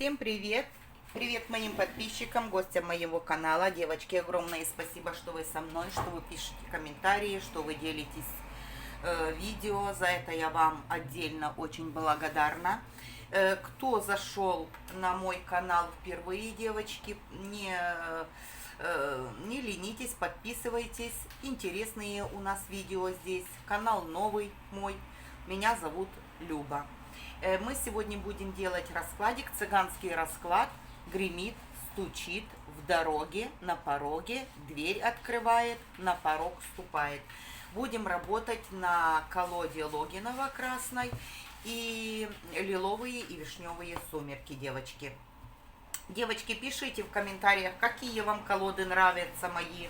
Всем привет! Привет моим подписчикам, гостям моего канала. Девочки, огромное спасибо, что вы со мной, что вы пишете комментарии, что вы делитесь видео. За это я вам отдельно очень благодарна. Кто зашел на мой канал впервые, девочки, не ленитесь, подписывайтесь. Интересные у нас видео здесь. Канал новый мой. Меня зовут Люба. Мы сегодня будем делать раскладик, цыганский расклад. Гремит, стучит в дороге, на пороге, дверь открывает, на порог ступает. Будем работать на колоде Логинова красной и лиловые и вишневые сумерки, девочки. Девочки, пишите в комментариях, какие вам колоды нравятся мои,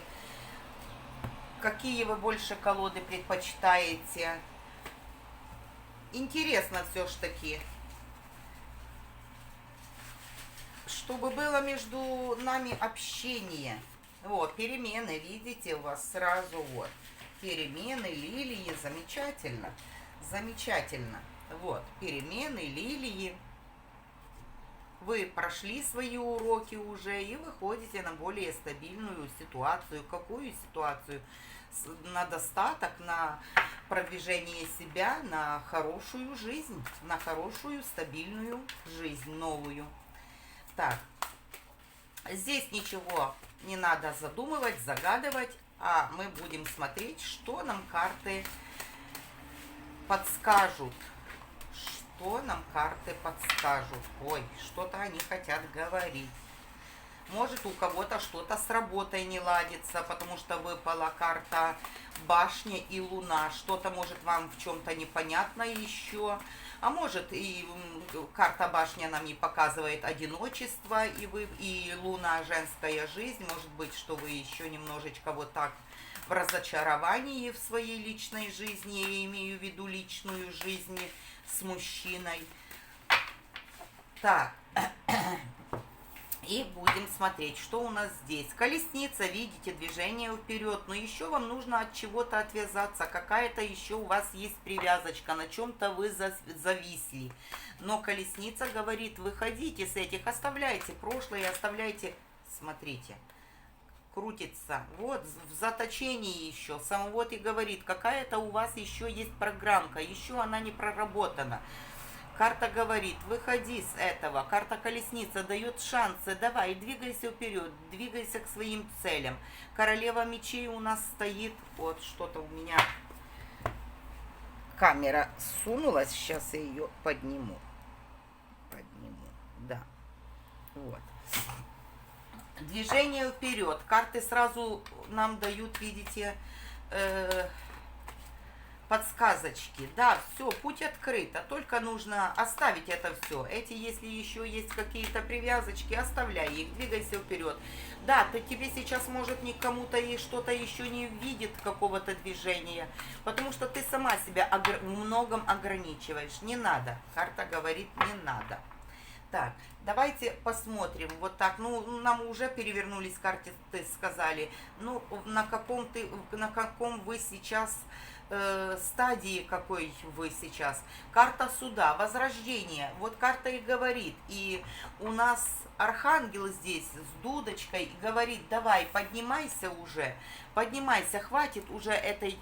какие вы больше колоды предпочитаете. Интересно все ж таки, чтобы было между нами общение. Вот, перемены, видите, у вас сразу вот. Перемены, лилии, замечательно, замечательно. Вот, перемены, лилии. Вы прошли свои уроки уже и выходите на более стабильную ситуацию. Какую ситуацию? На достаток, на продвижение себя, на хорошую жизнь, на хорошую стабильную жизнь, новую. Так, здесь ничего не надо задумывать, загадывать, а мы будем смотреть, что нам карты подскажут. Что нам карты подскажут? Ой, что-то они хотят говорить. Может, у кого-то что-то с работой не ладится, потому что выпала карта башня и луна. Что-то может вам в чем-то непонятно еще. А может, и карта башня нам не показывает одиночество, и луна женская жизнь. Может быть, что вы еще немножечко вот так в разочаровании в своей личной жизни, я имею в виду личную жизнь с мужчиной. Так. И будем смотреть, что у нас здесь. Колесница, видите, движение вперед. Но еще вам нужно от чего-то отвязаться. Какая-то еще у вас есть привязочка. На чем-то вы зависли. Но колесница говорит, выходите с этих, оставляйте прошлое, оставляйте. Смотрите, крутится. Вот в заточении еще. Сам вот и говорит, какая-то у вас еще есть программка. Еще она не проработана. Карта говорит, выходи с этого. Карта колесница дает шансы. Давай, двигайся вперед, двигайся к своим целям. Королева мечей у нас стоит. Вот что-то у меня камера сунулась. Сейчас я ее подниму. Подниму, да. Вот. Движение вперед. Карты сразу нам дают, видите, подсказочки. Да, все, путь открыт, а только нужно оставить это все. Эти, если еще есть какие-то привязочки, оставляй их, двигайся вперед. Да, тебе сейчас может кому-то и что-то еще не видит какого-то движения, потому что ты сама себя в многом ограничиваешь. Не надо. Карта говорит, не надо. Так, давайте посмотрим. Вот так, ну, нам уже перевернулись карты, сказали. Ну, на каком вы сейчас стадии, какой вы сейчас. Карта суда, возрождение. Вот карта и говорит. И у нас архангел здесь с дудочкой говорит, давай, поднимайся уже. Поднимайся, хватит уже этой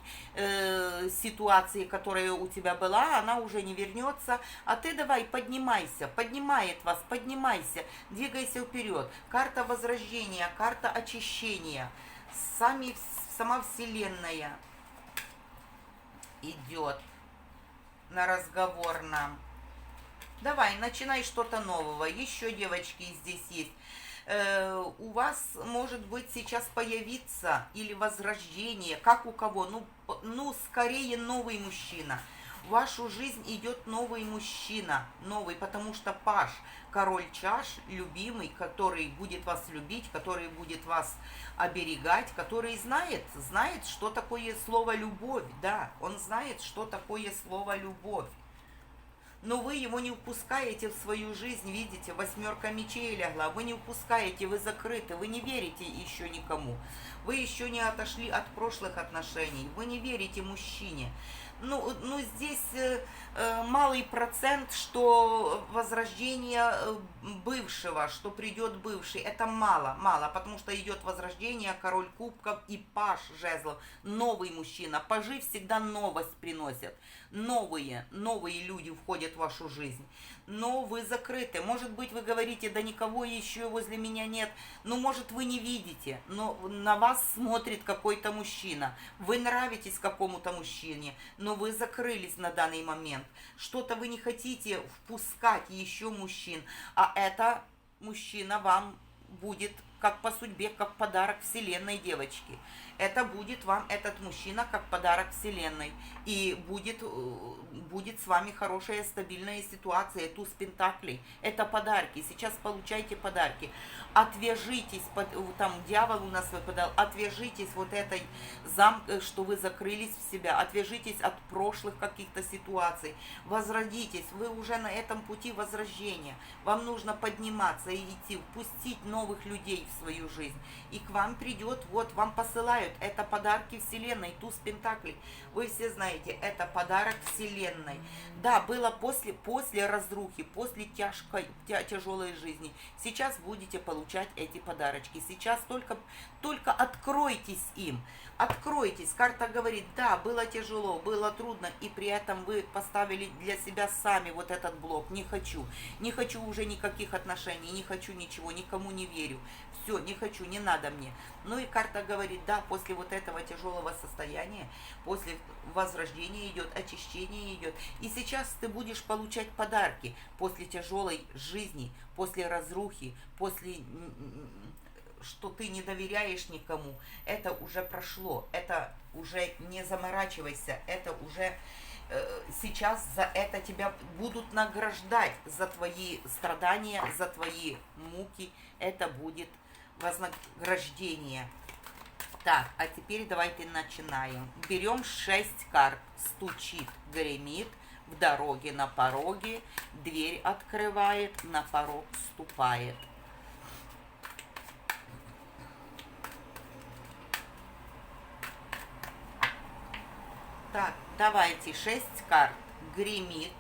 ситуации, которая у тебя была, она уже не вернется. А ты давай, поднимайся, поднимает вас, поднимайся, двигайся вперед. Карта возрождения, карта очищения. Сама Вселенная идет на разговор нам. Давай, начинай что-то нового. Еще, девочки, здесь есть. У вас может быть сейчас появиться или возрождение, как у кого, ну скорее новый мужчина. В вашу жизнь идет новый мужчина, новый, потому что Паж, король чаш, любимый, который будет вас любить, который будет вас оберегать, который знает, что такое слово любовь, да, он знает, что такое слово любовь. Но вы его не упускаете в свою жизнь, видите, восьмерка мечей легла, вы не упускаете, вы закрыты, вы не верите еще никому, вы еще не отошли от прошлых отношений, вы не верите мужчине. Ну здесь малый процент, что возрождение бывшего, что придет бывший, это мало, потому что идет возрождение, король кубков и паж жезлов, новый мужчина. Пажи всегда новость приносят, новые люди входят в вашу жизнь, но вы закрыты. Может быть, вы говорите, да никого еще возле меня нет, ну, может, вы не видите, но на вас смотрит какой-то мужчина, вы нравитесь какому-то мужчине, но вы закрылись на данный момент. Что-то вы не хотите впускать еще мужчин, а это мужчина вам будет как по судьбе, как подарок вселенной, девочки. Это будет вам этот мужчина как подарок вселенной. И будет с вами хорошая, стабильная ситуация. Туз пентаклей. Это подарки. Сейчас получайте подарки. Отвяжитесь, там дьявол у нас выпадал, отвяжитесь вот этой что вы закрылись в себя. Отвяжитесь от прошлых каких-то ситуаций. Возродитесь. Вы уже на этом пути возрождения. Вам нужно подниматься и идти, впустить новых людей в свою жизнь. И к вам придет, вот вам посылают. Это подарки вселенной, туз пентаклей. Вы все знаете, это подарок вселенной. Да, было после разрухи, после тяжелой жизни. Сейчас будете получать эти подарочки. Сейчас только откройтесь им. Откройтесь. Карта говорит, да, было тяжело, было трудно, и при этом вы поставили для себя сами вот этот блок. Не хочу. Не хочу уже никаких отношений, не хочу ничего, никому не верю. Все, не хочу, не надо мне. Ну и карта говорит, да, после вот этого тяжелого состояния, после возрождения идет, очищение идет. И сейчас ты будешь получать подарки после тяжелой жизни, после разрухи, после что ты не доверяешь никому. Это уже прошло, это уже не заморачивайся, это уже сейчас за это тебя будут награждать, за твои страдания, за твои муки. Это будет вознаграждение. Так, а теперь давайте начинаем. Берем 6 карт. Стучит, гремит, в дороге, на пороге, дверь открывает, на порог ступает. Так, давайте 6 карт. Гремит,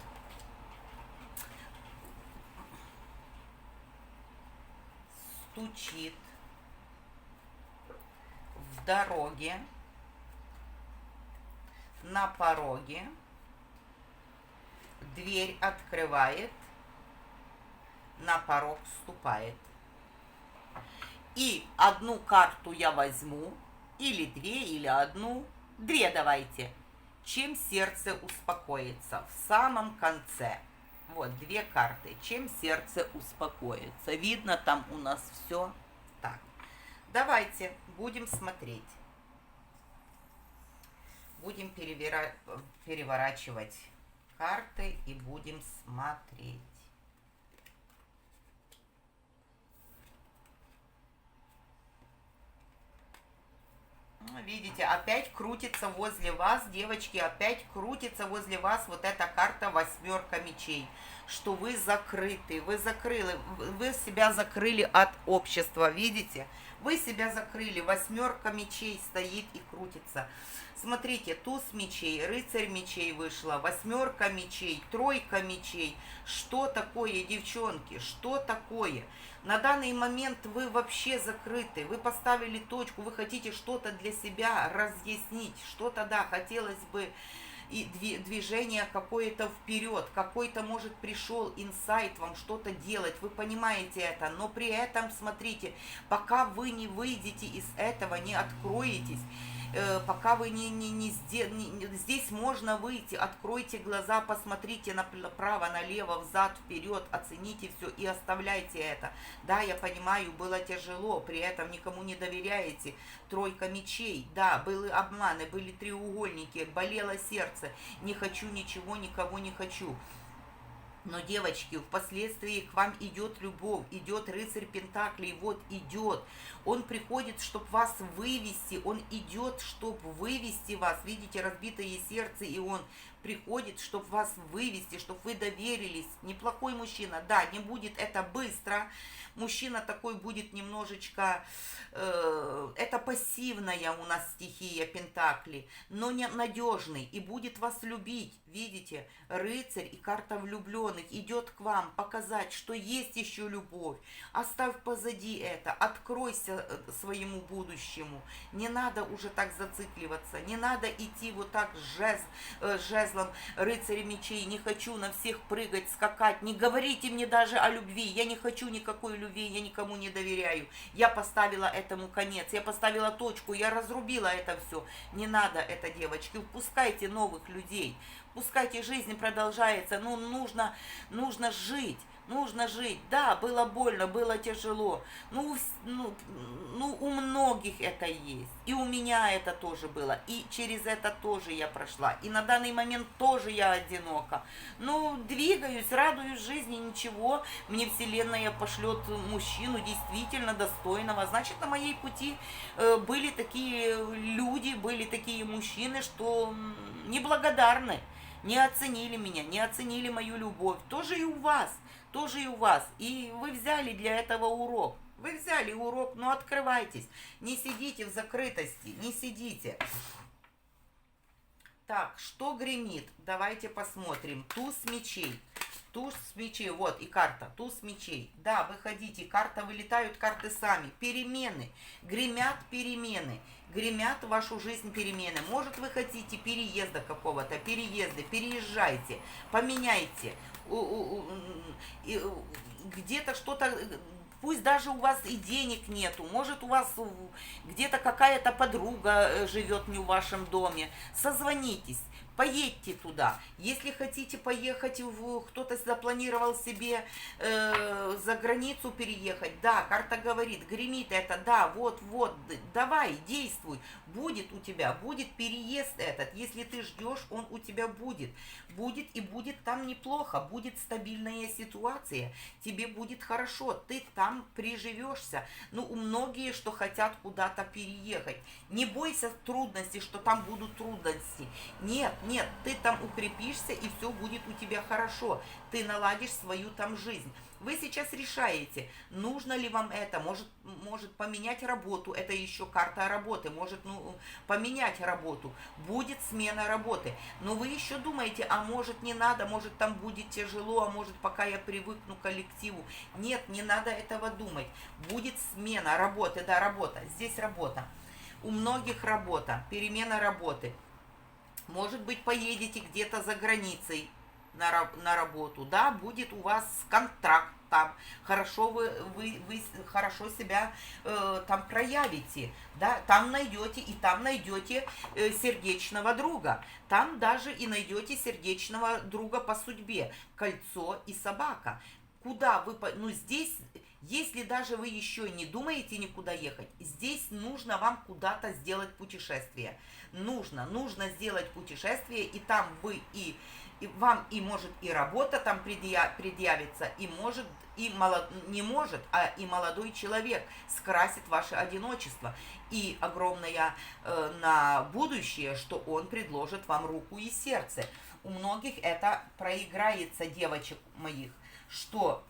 стучит, в дороге, на пороге, дверь открывает, на порог вступает. И одну карту я возьму, или две, или одну. Две давайте. Чем сердце успокоится? В самом конце. Вот, две карты. Чем сердце успокоится? Видно, там у нас все так. Давайте будем смотреть. Будем переворачивать карты и будем смотреть. Видите, опять крутится возле вас, девочки, опять крутится возле вас вот эта карта 8 мечей, что вы закрыты, вы себя закрыли от общества, видите? Вы себя закрыли, 8 мечей стоит и крутится. Смотрите, туз мечей, рыцарь мечей вышла, 8 мечей, 3 мечей. Что такое, девчонки, что такое? На данный момент вы вообще закрыты, вы поставили точку, вы хотите что-то для себя разъяснить, что-то, да, хотелось бы и движение какое-то вперед, какой-то, может, пришел инсайт вам что-то делать, вы понимаете это, но при этом, смотрите, пока вы не выйдете из этого, не откроетесь, пока вы здесь можно выйти, откройте глаза, посмотрите направо, налево, взад, вперед, оцените все и оставляйте это. Да, я понимаю, было тяжело, при этом никому не доверяете. 3 мечей, да, были обманы, были треугольники, болело сердце, не хочу ничего, никого не хочу. Но, девочки, впоследствии к вам идет любовь, идет рыцарь Пентаклей, вот идет. Он приходит, чтобы вас вывести, он идет, чтобы вывести вас. Видите, разбитое сердце, и он приходит, чтобы вас вывести, чтобы вы доверились. Неплохой мужчина, да, не будет это быстро. Мужчина такой будет немножечко, это пассивная у нас стихия Пентакли, но не надежный и будет вас любить. Видите, рыцарь и карта влюбленных идет к вам показать, что есть еще любовь. Оставь позади это, откройся своему будущему. Не надо уже так зацикливаться, не надо идти вот так с жезлом рыцаря мечей. Не хочу на всех прыгать, скакать, не говорите мне даже о любви. Я не хочу никакой любви, я никому не доверяю. Я поставила этому конец, я поставила точку, я разрубила это все. Не надо это, девочки, впускайте новых людей. Пускайте, жизнь продолжается, ну нужно жить. Нужно жить. Да, было больно, было тяжело. У многих это есть. И у меня это тоже было. И через это тоже я прошла. И на данный момент тоже я одинока. Двигаюсь, радуюсь жизни, ничего. Мне Вселенная пошлет мужчину действительно достойного. Значит, на моей пути были такие люди, были такие мужчины, что неблагодарны. Не оценили меня, не оценили мою любовь. Тоже и у вас. Тоже и у вас. И вы взяли для этого урок. Вы взяли урок, но открывайтесь. Не сидите в закрытости, не сидите. Так, что гремит? Давайте посмотрим. Туз мечей. Туз мечей, вот и карта, туз мечей. Да, выходите, карта вылетают, карты сами. Перемены, гремят перемены. Гремят в вашу жизнь перемены. Может, вы хотите переезда какого-то, переезжайте, поменяйте. Где-то что-то, пусть даже у вас и денег нету, может у вас где-то какая-то подруга живет не в вашем доме, созвонитесь. Поедьте туда. Если хотите поехать, кто-то запланировал себе за границу переехать, да, карта говорит, гремит это, да, вот, давай, действуй. Будет у тебя, будет переезд этот. Если ты ждешь, он у тебя будет. Будет и будет там неплохо, будет стабильная ситуация, тебе будет хорошо, ты там приживешься. У многие, что хотят куда-то переехать. Не бойся трудностей, что там будут трудности. Нет, ты там укрепишься, и все будет у тебя хорошо. Ты наладишь свою там жизнь. Вы сейчас решаете, нужно ли вам это, может поменять работу, это еще карта работы, может поменять работу, будет смена работы. Но вы еще думаете, а может не надо, может там будет тяжело, а может пока я привыкну к коллективу. Нет, не надо этого думать. Будет смена работы, да, работа, здесь работа. У многих работа, перемена работы. Может быть, поедете где-то за границей на работу, да, будет у вас контракт там, хорошо вы хорошо себя там проявите, да, там найдете, и там найдете сердечного друга, там даже и найдете сердечного друга по судьбе, кольцо и собака. Куда вы, здесь, если даже вы еще не думаете никуда ехать, здесь нужно вам куда-то сделать путешествие. Нужно сделать путешествие, и там вы вам и может и работа там предъявится, и может, и не может, а и молодой человек скрасит ваше одиночество. И огромное на будущее, что он предложит вам руку и сердце. У многих это проиграется, девочек моих, что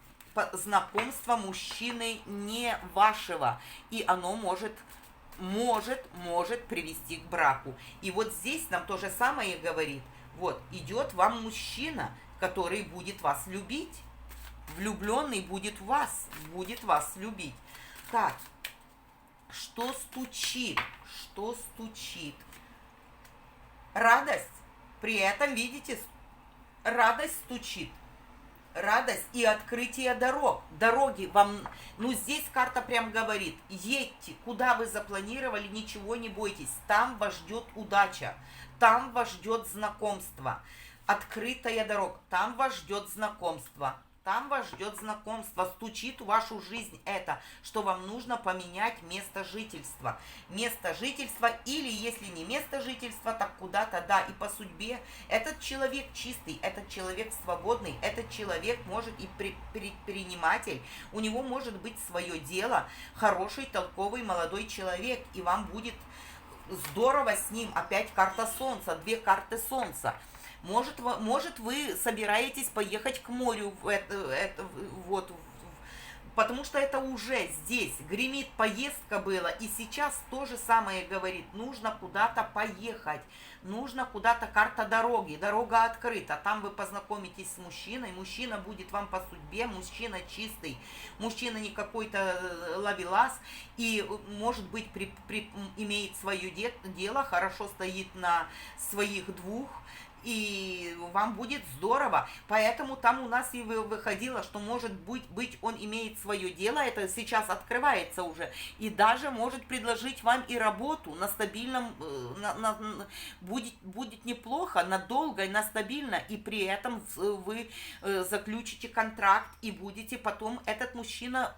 знакомство мужчины не вашего, и оно может привести к браку. И вот здесь нам то же самое говорит. Вот, идет вам мужчина, который будет вас любить. Влюбленный будет вас любить. Так, что стучит? Что стучит? Радость. При этом, видите, радость стучит. Радость и открытие дорог. Дороги вам, здесь карта прям говорит, едьте, куда вы запланировали, ничего не бойтесь, там вас ждет удача, там вас ждет знакомство, открытая дорога, там вас ждет знакомство. Там вас ждет знакомство, стучит в вашу жизнь это, что вам нужно поменять место жительства. Место жительства, или если не место жительства, так куда-то, да, и по судьбе. Этот человек чистый, этот человек свободный, этот человек может и предприниматель, у него может быть свое дело, хороший, толковый молодой человек, и вам будет здорово с ним. Опять карта солнца, 2 карты солнца. Может, вы собираетесь поехать к морю, Потому что это уже здесь гремит, поездка была, и сейчас то же самое говорит, нужно куда-то поехать, нужно куда-то, карта дороги, дорога открыта, там вы познакомитесь с мужчиной, мужчина будет вам по судьбе, мужчина чистый, мужчина не какой-то ловелас, и может быть имеет свое дело, хорошо стоит на своих двух, и вам будет здорово. Поэтому там у нас и выходило, что может быть он имеет свое дело, это сейчас открывается уже, и даже может предложить вам и работу на стабильном, будет неплохо, надолго, на стабильно, и при этом вы заключите контракт, и будете потом, этот мужчина,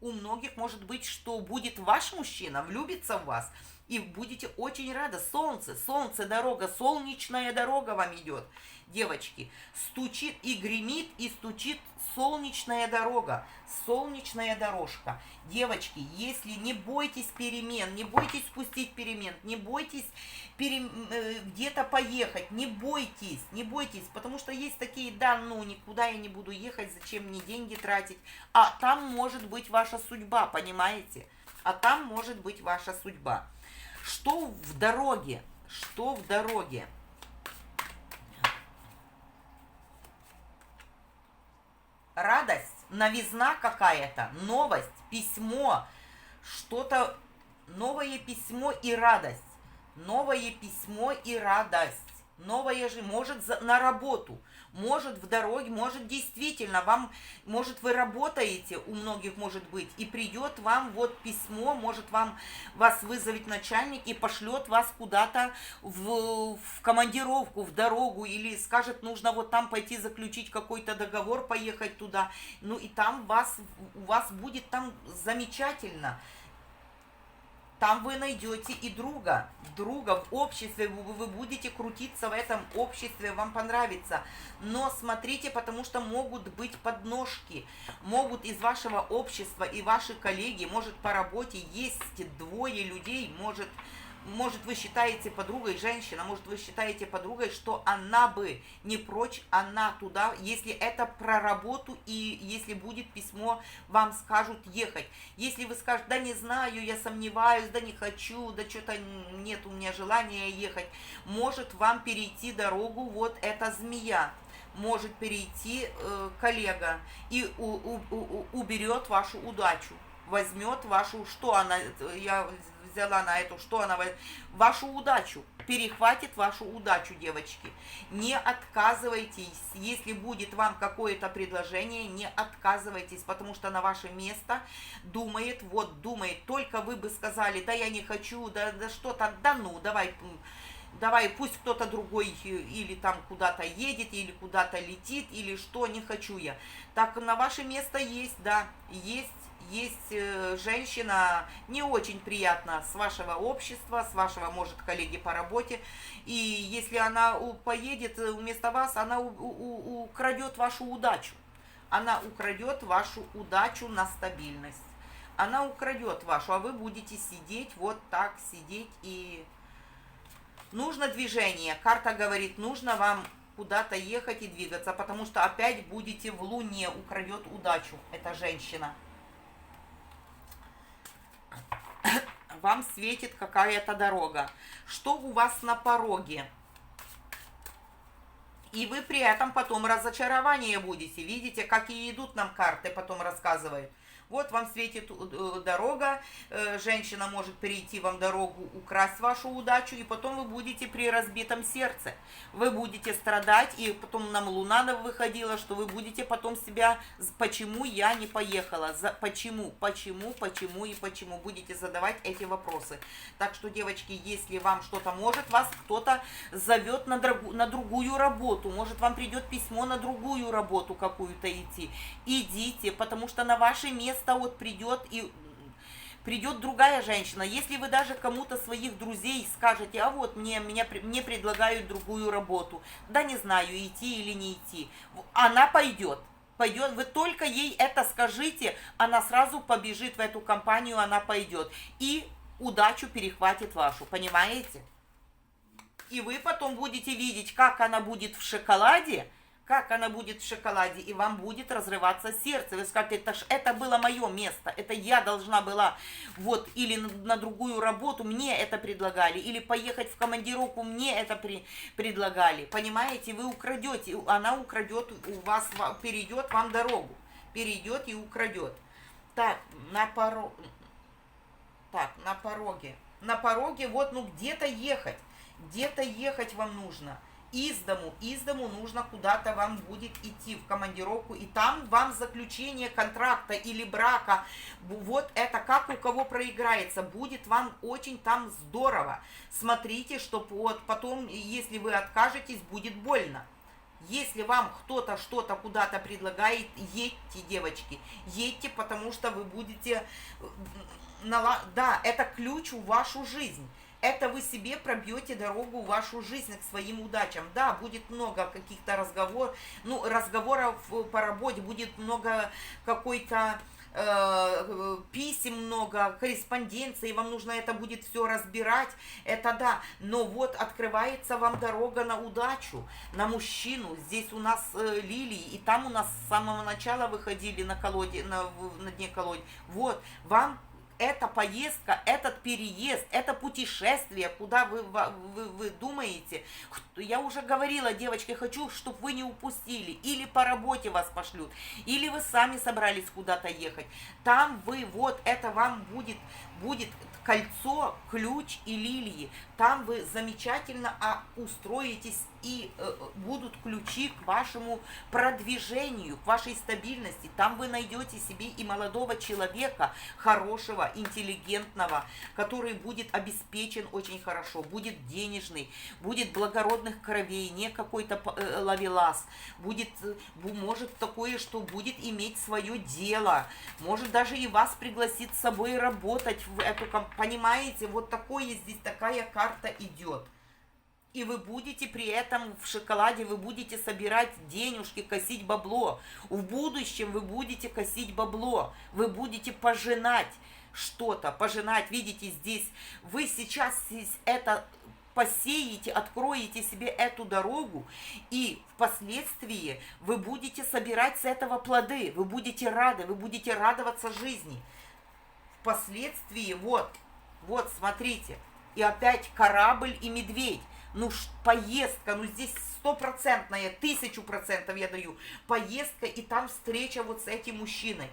у многих может быть, что будет ваш мужчина, влюбится в вас, и будете очень рады. Солнце, дорога, солнечная дорога вам идет, девочки. Стучит и гремит, и стучит солнечная дорога, солнечная дорожка. Девочки, если не бойтесь перемен, не бойтесь спустить перемен, не бойтесь где-то поехать, не бойтесь, потому что есть такие, да, ну, никуда я не буду ехать, зачем мне деньги тратить, а там может быть ваша судьба, понимаете? А там может быть ваша судьба. Что в дороге? Что в дороге? Радость, новизна какая-то, новость, письмо, что-то, новое письмо и радость. Новое письмо и радость. Новое же, может на работу, может в дороге, может действительно вам, может вы работаете, у многих может быть, и придет вам вот письмо, может вас вызовет начальник и пошлет вас куда-то в командировку, в дорогу, или скажет, нужно вот там пойти заключить какой-то договор, поехать туда, ну и там у вас будет там замечательно. Там вы найдете и друга в обществе, вы будете крутиться в этом обществе, вам понравится. Но смотрите, потому что могут быть подножки, могут из вашего общества и ваши коллеги, может по работе есть двое людей, может вы считаете подругой женщина, может вы считаете подругой, что она бы не прочь, она туда, если это про работу и если будет письмо, вам скажут ехать. Если вы скажете, да не знаю, я сомневаюсь, да не хочу, да что-то нет у меня желания ехать, может вам перейти дорогу вот эта змея. Может перейти коллега и уберет вашу удачу, возьмет вашу, что она, я взяла на эту, что она, вашу удачу, перехватит вашу удачу, девочки. Не отказывайтесь, если будет вам какое-то предложение, не отказывайтесь, потому что на ваше место думает, только вы бы сказали, да я не хочу, да что-то, да ну, давай, пусть кто-то другой или там куда-то едет, или куда-то летит, или что, не хочу я. Так на ваше место есть, да, есть женщина не очень приятна с вашего общества, с вашего, может, коллеги по работе, и если она поедет вместо вас, она украдет вашу удачу. Она украдет вашу удачу на стабильность. Она украдет вашу, а вы будете сидеть, вот так сидеть, и нужно движение. Карта говорит, нужно вам куда-то ехать и двигаться, потому что опять будете в Луне, украдет удачу эта женщина. Вам светит какая-то дорога. Что у вас на пороге? И вы при этом потом разочарование будете. Видите, какие идут нам карты, потом рассказывают. Вот вам светит дорога, женщина может перейти вам дорогу, украсть вашу удачу, и потом вы будете при разбитом сердце. Вы будете страдать, и потом нам Луна выходила, что вы будете потом себя, почему я не поехала, почему, и почему, будете задавать эти вопросы. Так что, девочки, если вам что-то может, вас кто-то зовет на другую работу, может вам придет письмо на другую работу какую-то идти, идите, потому что на ваше место вот придет другая женщина. Если вы даже кому-то своих друзей скажете, а вот мне предлагают другую работу, да не знаю, идти или не идти, она пойдет, вы только ей это скажите, она сразу побежит в эту компанию, она пойдет, и удачу перехватит вашу, понимаете? И вы потом будете видеть, как она будет в шоколаде, как она будет в шоколаде, и вам будет разрываться сердце. Вы скажете, это было мое место, это я должна была, вот, или на другую работу мне это предлагали, или поехать в командировку мне это предлагали. Понимаете, вы украдете, она украдет у вас, перейдет вам дорогу, перейдет и украдет. Так, на пороге. На пороге, вот, ну, где-то ехать вам нужно. Из дому нужно куда-то вам будет идти в командировку, и там вам заключение контракта или брака, вот это как у кого проиграется, будет вам очень там здорово. Смотрите, чтобы вот потом, если вы откажетесь, будет больно. Если вам кто-то что-то куда-то предлагает, едьте, девочки, едьте, потому что вы будете, да, это ключ в вашу жизнь. Это вы себе пробьете дорогу в вашу жизнь к своим удачам. Да, будет много каких-то разговоров по работе, будет много какой-то писем, много корреспонденции, вам нужно это будет все разбирать, это да, но вот открывается вам дорога на удачу, на мужчину. Здесь у нас лилии, и там у нас с самого начала выходили на колоде, на дне колоде. Вот, вам эта поездка, этот переезд, это путешествие, куда вы думаете. Я уже говорила, девочки, хочу, чтобы вы не упустили. Или по работе вас пошлют, или вы сами собрались куда-то ехать. Там вы, вот это вам будет кольцо, ключ и лилии. Там вы замечательно устроитесь, и будут ключи к вашему продвижению, к вашей стабильности. Там вы найдете себе и молодого человека, хорошего, интеллигентного, который будет обеспечен очень хорошо, будет денежный, будет благородных кровей, не какой-то ловелас, может такое, что будет иметь свое дело, может даже и вас пригласит с собой работать в эту компанию. Понимаете, вот такое здесь, такая карта идет. И вы будете при этом в шоколаде, вы будете собирать денежки, косить бабло. В будущем вы будете косить бабло, вы будете пожинать что-то, пожинать. Видите, здесь вы сейчас это посеете, откроете себе эту дорогу, и впоследствии вы будете собирать с этого плоды, вы будете рады, вы будете радоваться жизни. Впоследствии, вот, смотрите, и опять корабль и медведь. Ну, поездка, ну здесь 100%, 1000% я даю. Поездка, и там встреча вот с этим мужчиной.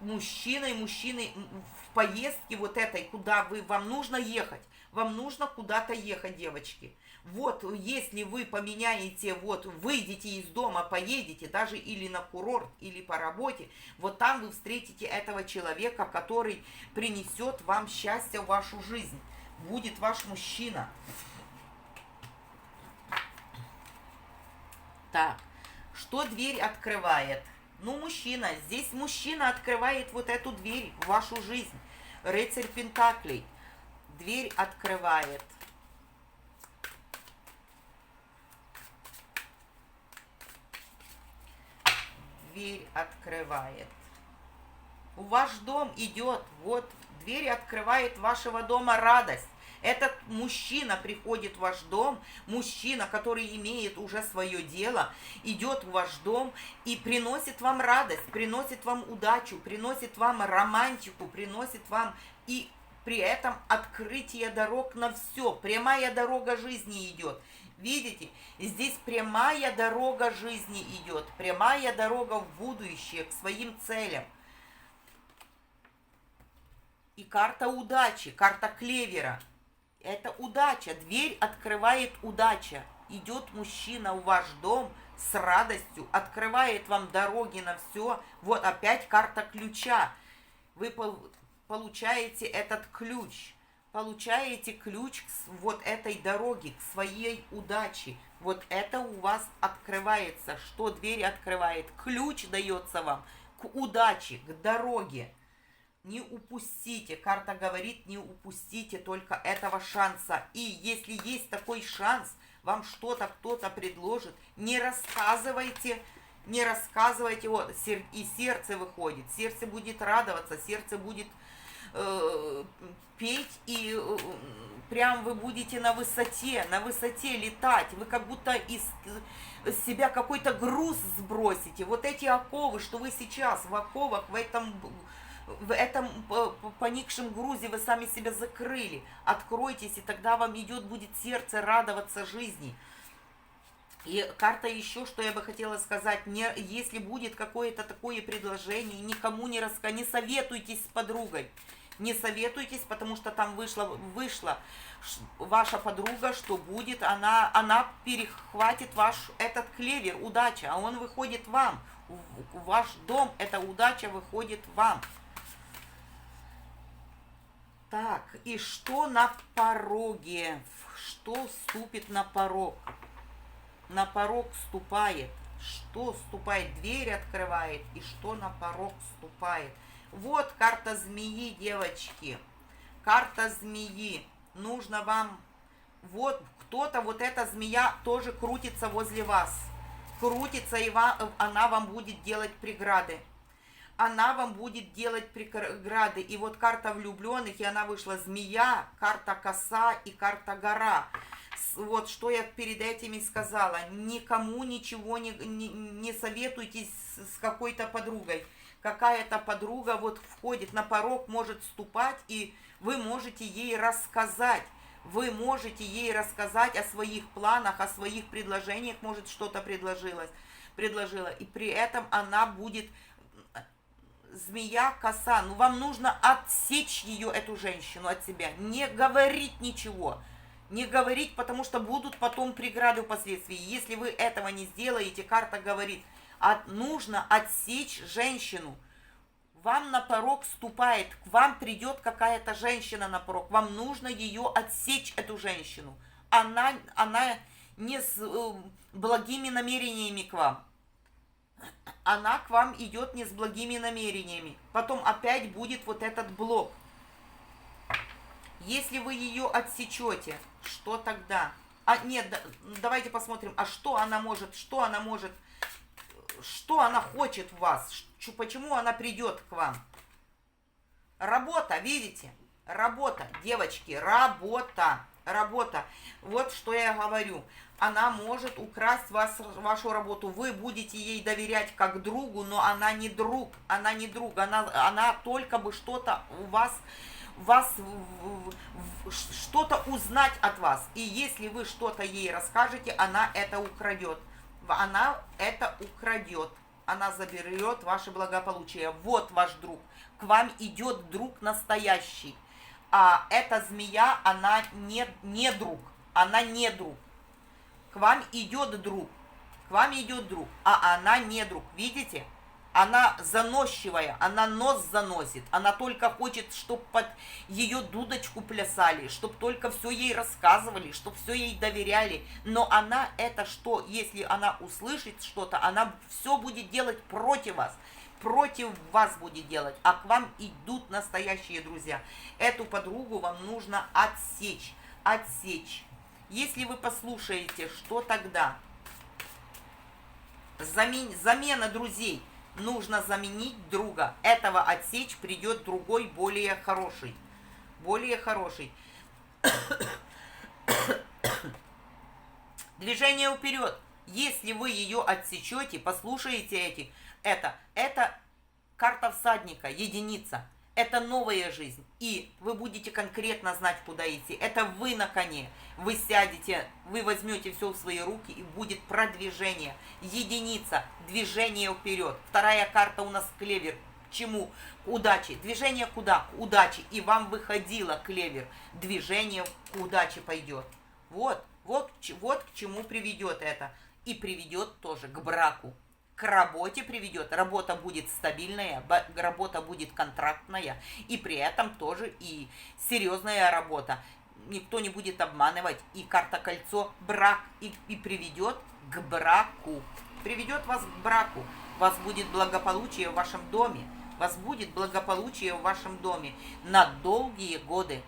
Мужчиной в поездке вот этой, куда вам нужно ехать. Вам нужно куда-то ехать, девочки. Вот, если вы поменяете, вот, выйдете из дома, поедете, даже или на курорт, или по работе, вот там вы встретите этого человека, который принесет вам счастье в вашу жизнь. Будет ваш мужчина. Так, что дверь открывает? Ну, мужчина. Здесь мужчина открывает вот эту дверь в вашу жизнь. Рыцарь Пентаклей. Дверь открывает. Дверь открывает. В ваш дом идет, вот, дверь открывает вашего дома радость. Этот мужчина приходит в ваш дом, мужчина, который имеет уже свое дело, идет в ваш дом и приносит вам радость, приносит вам удачу, приносит вам романтику, приносит вам и при этом открытие дорог на все. Прямая дорога жизни идет. Видите, здесь прямая дорога жизни идет, прямая дорога в будущее, к своим целям. И карта удачи, карта клевера. Это удача, дверь открывает удача. Идет мужчина в ваш дом с радостью, открывает вам дороги на все. Вот опять карта ключа. Вы получаете этот ключ. Получаете ключ к вот этой дороге, к своей удаче. Вот это у вас открывается. Что дверь открывает? Ключ дается вам к удаче, к дороге. Не упустите, карта говорит, не упустите только этого шанса. И если есть такой шанс, вам что-то кто-то предложит, не рассказывайте не рассказывайте, и сердце выходит, сердце будет радоваться, сердце будет петь, и прям вы будете на высоте летать, вы как будто из себя какой-то груз сбросите. Вот эти оковы, что вы сейчас в оковах, в этом поникшем грузе вы сами себя закрыли. Откройтесь, и тогда вам будет сердце радоваться жизни. И карта еще, что я бы хотела сказать, если будет какое-то такое предложение, никому не советуйтесь с подругой. Не советуйтесь, потому что там вышла ваша подруга, что будет, она перехватит этот клевер, удача, а он выходит вам. В ваш дом эта удача выходит вам. Так, и что на пороге? Что ступит на порог? На порог ступает. Что ступает? Дверь открывает. И что на порог ступает? Вот карта змеи, девочки. Карта змеи. Нужно вам... Вот кто-то, вот эта змея тоже крутится возле вас. Крутится, и она вам будет делать преграды. Она вам будет делать преграды. И вот карта влюбленных, и она вышла змея, карта коса и карта гора. Вот что я перед этими сказала. Никому ничего не советуйтесь с какой-то подругой. Какая-то подруга вот входит на порог, может вступать, и вы можете ей рассказать. Вы можете ей рассказать о своих планах, о своих предложениях, может что-то предложила. И при этом она будет... Змея, коса, ну вам нужно отсечь ее, эту женщину, от себя. Не говорить ничего. Не говорить, потому что будут потом преграды впоследствии. Если вы этого не сделаете, карта говорит, нужно отсечь женщину. Вам на порог ступает, к вам придет какая-то женщина на порог. Вам нужно ее отсечь, эту женщину. Она не с благими намерениями к вам. Она к вам идет не с благими намерениями. Потом опять будет вот этот блок. Если вы ее отсечете, что тогда? Нет, давайте посмотрим, что она хочет в вас, почему она придет к вам. Работа, видите? Работа, девочки, работа. Вот что я говорю. Она может украсть вашу работу. Вы будете ей доверять как другу, но она не друг. Она только бы что-то что-то узнать от вас. И если вы что-то ей расскажете, она это украдет. Она заберет ваше благополучие. Вот ваш друг. К вам идет друг настоящий. А эта змея, она не друг. Она не друг. К вам идет друг. А она не друг. Видите? Она заносчивая, она нос заносит. Она только хочет, чтобы под ее дудочку плясали, чтобы только все ей рассказывали, чтобы все ей доверяли. Но она это что? Если она услышит что-то, она все будет делать против вас. Против вас будет делать. А к вам идут настоящие друзья. Эту подругу вам нужно отсечь. Если вы послушаете, что тогда? Замена друзей. Нужно заменить друга. Этого отсечь, придет другой, более хороший. Движение вперед. Если вы ее отсечете, послушаете это карта всадника, единица. Это новая жизнь. И вы будете конкретно знать, куда идти. Это вы на коне. Вы сядете, вы возьмете все в свои руки, и будет продвижение. Единица. Движение вперед. Вторая карта у нас клевер. К чему? К удаче. Движение куда? К удаче. И вам выходило клевер. Движение к удаче пойдет. Вот к чему приведет это. И приведет тоже к браку. К работе приведет. Работа будет стабильная, работа будет контрактная, и при этом тоже и серьезная работа. Никто не будет обманывать. И карта кольцо, брак, и приведет к браку. Приведет вас к браку. У вас будет благополучие в вашем доме. На долгие годы.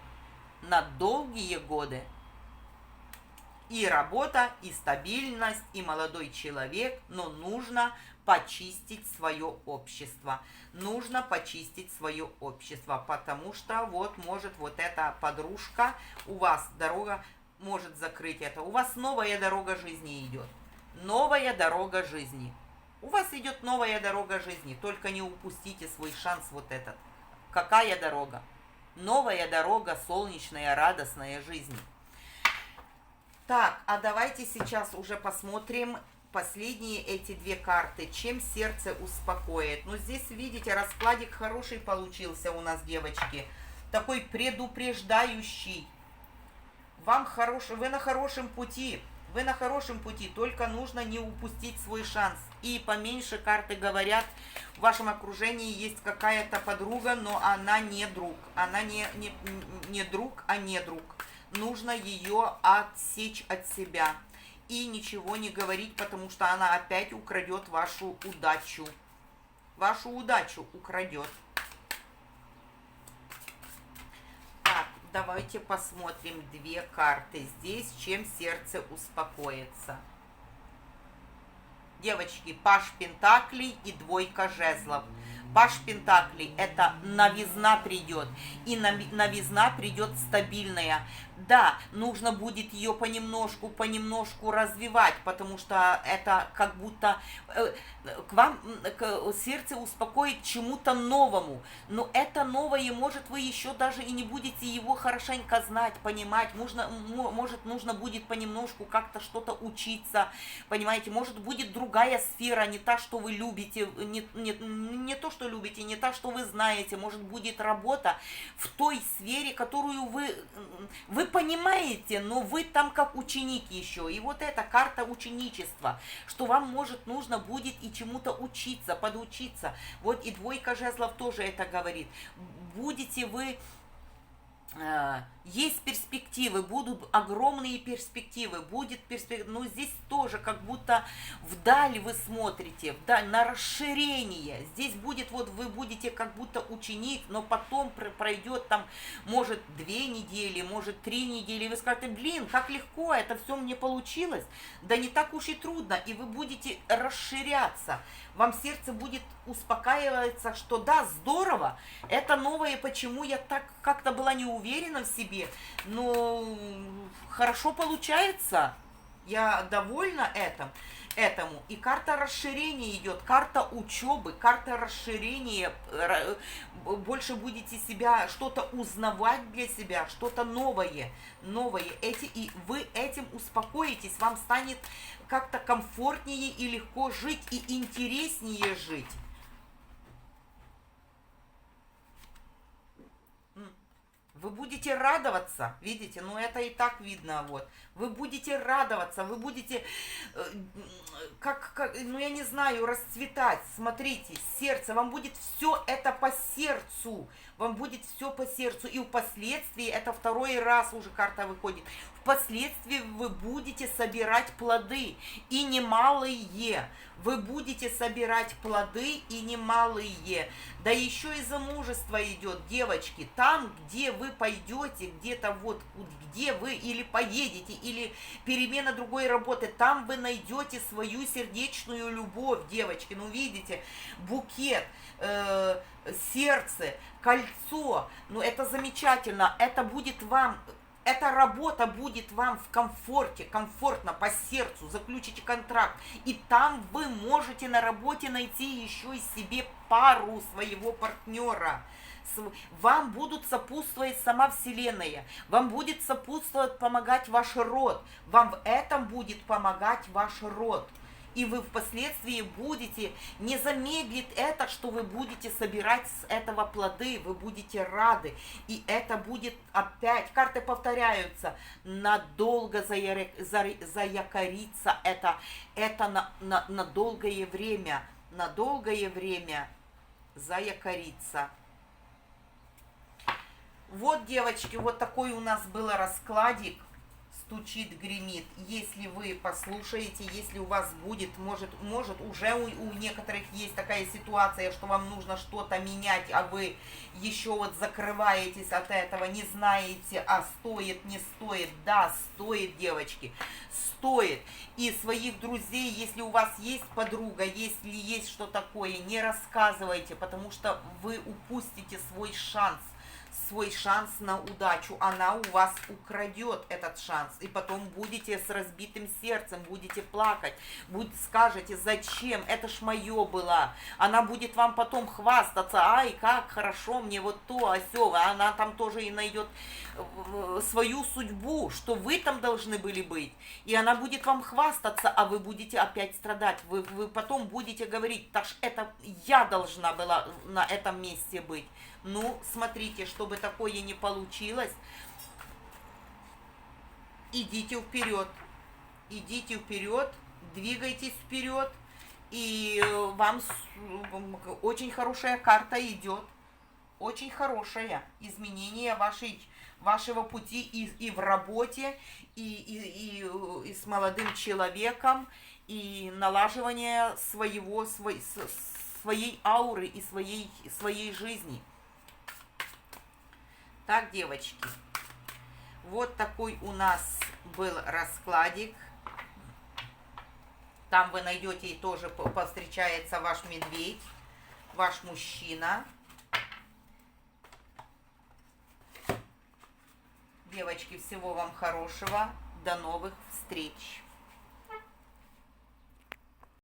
И работа, и стабильность, и молодой человек, но нужно почистить свое общество. Нужно почистить свое общество, потому что вот может вот эта подружка, у вас дорога может закрыть это. У вас новая дорога жизни идет. Новая дорога жизни. У вас идет новая дорога жизни. Только не упустите свой шанс вот этот. Какая дорога? Новая дорога, солнечная, радостная жизни. Так, а давайте сейчас уже посмотрим последние эти две карты. Чем сердце успокоит? Ну, здесь, видите, раскладик хороший получился у нас, девочки. Такой предупреждающий. Вам хороший, вы на хорошем пути. Вы на хорошем пути, только нужно не упустить свой шанс. И поменьше карты говорят, в вашем окружении есть какая-то подруга, но она не друг. Она не друг, а не друг. Нужно ее отсечь от себя. И ничего не говорить, потому что она опять украдет вашу удачу. Вашу удачу украдет. Давайте посмотрим две карты здесь, чем сердце успокоится. Девочки, паж пентаклей и двойка жезлов. Паж пентаклей — это новизна придет, и новизна придет стабильная. Да, нужно будет ее понемножку развивать, потому что это как будто к вам сердце успокоит чему-то новому. Но это новое, может, вы еще даже и не будете его хорошенько знать, понимать. Может, нужно будет понемножку как-то что-то учиться, понимаете. Может, будет другая сфера, не та, что вы любите, не то, что любите, не та, что вы знаете. Может, будет работа в той сфере, которую вы понимаете, но вы там как ученик еще. И вот эта карта ученичества, что вам, может, нужно будет и чему-то учиться, подучиться. Вот и двойка жезлов тоже это говорит. Будете вы... Есть перспективы, будут огромные перспективы, но здесь тоже как будто вдаль вы смотрите, вдаль, на расширение. Здесь будет, вот вы будете как будто ученик, но потом пройдет там, может, 2 недели, может, 3 недели, и вы скажете, блин, как легко, это все мне получилось. Да не так уж и трудно, и вы будете расширяться. Вам сердце будет успокаиваться, что да, здорово, это новое, почему я так как-то была не уверена в себе, но хорошо получается, я довольна этому. И карта расширения идет, карта учебы, карта расширения, больше будете себя что-то узнавать для себя, что-то новое. И вы этим успокоитесь, вам станет как-то комфортнее и легко жить, и интереснее жить. Вы будете радоваться, видите, ну это и так видно, вот. Вы будете радоваться, вы будете, ну я не знаю, расцветать. Смотрите, сердце, вам будет все это по сердцу. Вам будет все по сердцу. И впоследствии, это второй раз уже карта выходит, впоследствии вы будете собирать плоды, и немалые. Вы будете собирать плоды, и немалые. Да еще и замужество идет, девочки. Там, где вы пойдете, где-то вот, где вы или поедете, или перемена другой работы, там вы найдете свою сердечную любовь, девочки. Ну, видите, букет, сердце, кольцо. Ну, это замечательно. Это будет вам... Эта работа будет вам в комфорте, комфортно, по сердцу, заключите контракт. И там вы можете на работе найти еще и себе пару своего партнера. Вам будут сопутствовать сама Вселенная, вам будет сопутствовать, помогать ваш род, вам в этом будет помогать ваш род. И вы впоследствии будете, не замедлит это, что вы будете собирать с этого плоды, вы будете рады. И это будет опять, карты повторяются, надолго заякориться, это на долгое время заякориться. Вот, девочки, вот такой у нас был раскладик. стучит, гремит. Если вы послушаете, если у вас будет, может уже у некоторых есть такая ситуация, что вам нужно что-то менять, а вы еще вот закрываетесь от этого, не знаете, а стоит, не стоит. Да, стоит, девочки, стоит. И своих друзей, если у вас есть подруга, если есть что такое, не рассказывайте, потому что вы упустите свой шанс на удачу. Она у вас украдет этот шанс. И потом будете с разбитым сердцем, будете плакать, скажете, зачем, это ж мое было. Она будет вам потом хвастаться, ай, как хорошо мне вот то, а сё. Она там тоже и найдет свою судьбу, что вы там должны были быть. И она будет вам хвастаться, а вы будете опять страдать. Вы потом будете говорить, так ж это я должна была на этом месте быть. Ну, смотрите, чтобы такое не получилось, идите вперед, двигайтесь вперед, и вам очень хорошая карта идет, очень хорошее изменение вашего пути и в работе, и с молодым человеком, и налаживание своей ауры и своей жизни. Так, девочки, вот такой у нас был раскладик. Там вы найдете и тоже повстречается ваш медведь, ваш мужчина. Девочки, всего вам хорошего. До новых встреч.